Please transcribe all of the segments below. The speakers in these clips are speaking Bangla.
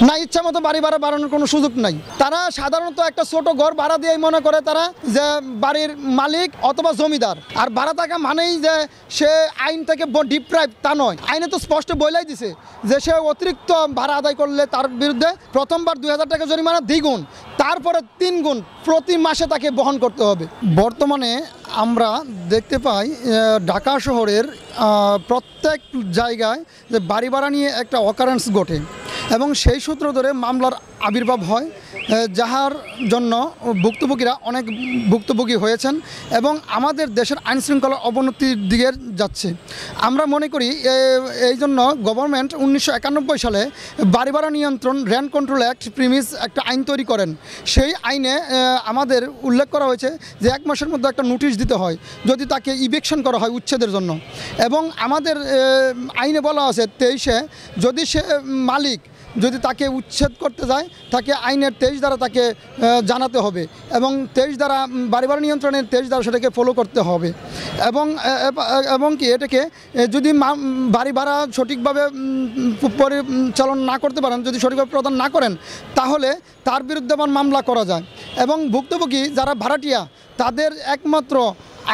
না, ইচ্ছা মতো বাড়ি ভাড়া বাড়ানোর কোনো সুযোগ নাই। তারা সাধারণত একটা ছোট ঘর ভাড়া দিয়েই মনে করে তারা যে বাড়ির মালিক অথবা জমিদার। আর ভাড়া থাকা মানেই যে সে আইন থেকে ডিপ্রাইভ, তা নয়। আইনে তো স্পষ্ট বলেই দিছে যে সে অতিরিক্ত ভাড়া আদায় করলে তার বিরুদ্ধে প্রথমবার 2000 টাকা জরিমানা দ্বিগুণ, তারপরে 3 গুণ প্রতি মাসে তাকে বহন করতে হবে। বর্তমানে আমরা দেখতে পাই ঢাকা শহরের প্রত্যেক জায়গায় যে বাড়ি ভাড়া নিয়ে একটা অকারেন্স ঘটে এবং সেই সূত্র ধরে মামলার আবির্ভাব হয়, যাহার জন্য ভুক্তভোগীরা অনেক ভুক্তভোগী হয়েছেন এবং আমাদের দেশের আইনশৃঙ্খলা অবনতির দিকে যাচ্ছে। আমরা মনে করি এই জন্য গভর্নমেন্ট 1991 সালে বাড়ি ভাড়া নিয়ন্ত্রণ রেন্ট কন্ট্রোল অ্যাক্ট প্রিমিস একটা আইন তৈরি করেন। সেই আইনে আমাদের উল্লেখ করা হয়েছে যে 1 মাসের মধ্যে একটা নোটিশ দিতে হয় যদি তাকে ইভিকশন করা হয় উচ্ছেদের জন্য। এবং আমাদের আইনে বলা আছে 23-এ যদি সে মালিক যদি তাকে উচ্ছেদ করতে যায় তাকে আইনের 23 দ্বারা তাকে জানাতে হবে এবং 23 দ্বারা বাড়ি ভাড়া নিয়ন্ত্রণের 23 দ্বারা সেটাকে ফলো করতে হবে। এবং কি এটাকে যদি বাড়ি ভাড়া সঠিকভাবে পরিচালনা না করতে পারেন, যদি সঠিকভাবে প্রদান না করেন, তাহলে তার বিরুদ্ধে আবার মামলা করা যায়। এবং ভুক্তভোগী যারা ভাড়াটিয়া তাদের একমাত্র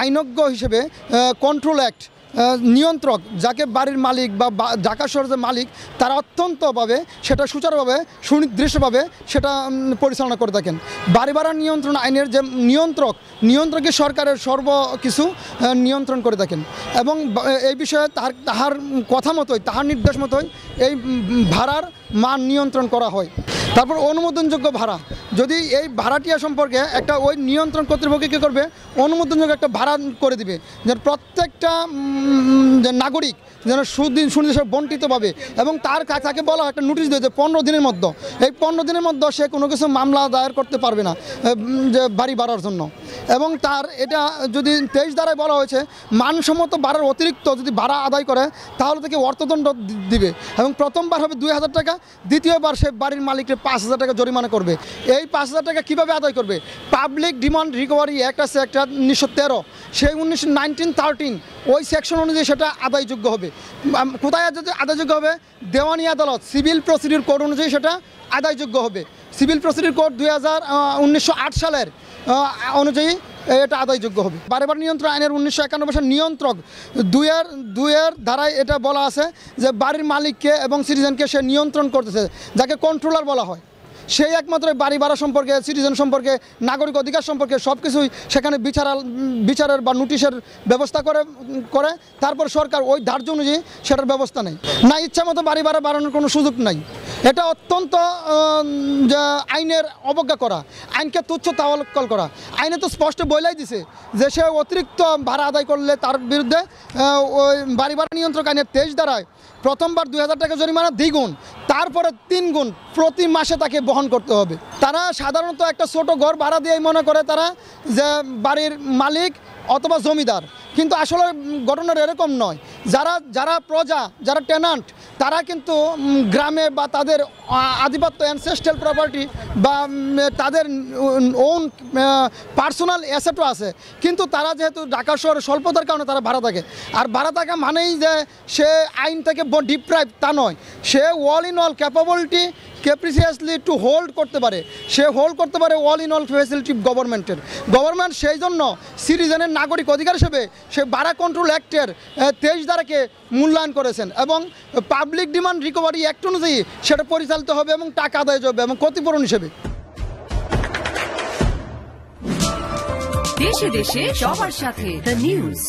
আইনজ্ঞ হিসেবে কন্ট্রোল অ্যাক্ট নিয়ন্ত্রক, যাকে বাড়ির মালিক বা ঢাকা শহরের মালিক, তারা অত্যন্তভাবে সেটা সুচারুভাবে সুনির্দিষ্টভাবে সেটা পরিচালনা করে থাকেন। বাড়ি ভাড়া নিয়ন্ত্রণ আইনের যে নিয়ন্ত্রকই সরকারের সর্বকিছু নিয়ন্ত্রণ করে থাকেন এবং এই বিষয়ে তাহার কথা মতোই, তাহার নির্দেশ মতোই এই ভাড়ার মান নিয়ন্ত্রণ করা হয়। তারপর অনুমোদনযোগ্য ভাড়া, যদি এই ভাড়াটিয়া সম্পর্কে একটা ওই নিয়ন্ত্রণ কর্তৃপক্ষ কী করবে, অনুমোদনযোগ্য একটা ভাড়া করে দিবে, যেন প্রত্যেকটা নাগরিক যেন সুনির্দিষ্ট বন্টিত পাবে এবং তাকে বলা হয় একটা নোটিশ দিয়েছে 15 দিনের মধ্যে। এই 15 দিনের মধ্যে সে কোনো কিছু মামলা দায়ের করতে পারবে না যে বাড়ি ভাড়ার জন্য। এবং তার এটা যদি 23 দ্বারাই বলা হয়েছে মানসম্মত ভাড়ার অতিরিক্ত যদি ভাড়া আদায় করে তাহলে তাকে অর্থদণ্ড দিবে এবং প্রথমবার হবে 2000 টাকা, দ্বিতীয়বার সে বাড়ির মালিককে 5000 টাকা জরিমানা করবে। এই 5000 টাকা কীভাবে আদায় করবে? পাবলিক ডিমান্ড রিকভারি অ্যাক্ট আছে একটা 1913, সেই 1913 ওই সেকশন অনুযায়ী সেটা আদায়যোগ্য হবে। কোথায় আদায়যোগ্য হবে? দেওয়ানি আদালত সিভিল প্রসিডিউর কোড অনুযায়ী সেটা আদায়যোগ্য হবে। সিভিল প্রসিডিউর কোড 1908 সালের অনুযায়ী এটা আদায়যোগ্য হবে। বাড়ি ভাড়া নিয়ন্ত্রণ আইনের 1991 সালের নিয়ন্ত্রক 2-এর ধারায় এটা বলা আছে যে বাড়ির মালিককে এবং সিটিজেনকে সে নিয়ন্ত্রণ করতেছে, যাকে কন্ট্রোলার বলা হয়। সেই একমাত্র বাড়ি ভাড়া সম্পর্কে, সিটিজেন সম্পর্কে, নাগরিক অধিকার সম্পর্কে সব কিছুই সেখানে বিচারের বা নোটিশের ব্যবস্থা করে তারপর সরকার ওই ধার্য অনুযায়ী সেটার ব্যবস্থা নেই। না, ইচ্ছা মতো বাড়ি ভাড়া বাড়ানোর কোনো সুযোগ নাই। এটা অত্যন্ত আইনের অবজ্ঞা করা, আইনকে তুচ্ছ তাওয়াক্কুল করা। আইনে তো স্পষ্ট বলেই দিছে যে সে অতিরিক্ত ভাড়া আদায় করলে তার বিরুদ্ধে ওই বাড়ি ভাড়া নিয়ন্ত্রক আইনের 23 দ্বারায় প্রথমবার 2000 টাকা জরিমানা দ্বিগুণ, তারপরে 3 গুণ প্রতি মাসে তাকে বহন করতে হবে। তারা সাধারণত একটা ছোট ঘর ভাড়া দিয়েই মনে করে তারা যে বাড়ির মালিক অথবা জমিদার, কিন্তু আসলে ঘটনাটা এরকম নয়। যারা প্রজা, যারা টেনান্ট, তারা কিন্তু গ্রামে বা তাদের আধিপত্য অ্যানসেস্ট্রাল প্রপার্টি বা তাদের ওন পার্সোনাল অ্যাসেটও আছে, কিন্তু তারা যেহেতু ঢাকা শহরে স্বল্পতার কারণে তারা ভাড়া থাকে। আর ভাড়া থাকা মানেই যে সে আইন থেকে ডিপ্রাইভ, তা নয়। সে all in all capability capriciously to hold করতে পারে, সে হোল্ড করতে পারে all in all facility government সেই জন্য সিটিজেনের নাগরিক অধিকার হিসেবে সে ভাড়া কন্ট্রোল অ্যাক্টের 23 ধারাকে মূল্যায়ন করেছেন এবং পাবলিক ডিমান্ড রিকভারি অ্যাক্ট অনুযায়ী সেটা পরিচালিত হবে এবং টাকা আদায় হবে এবং ক্ষতিপূরণ হিসেবে। দেশে দেশে সবার সাথে দ্য নিউজ।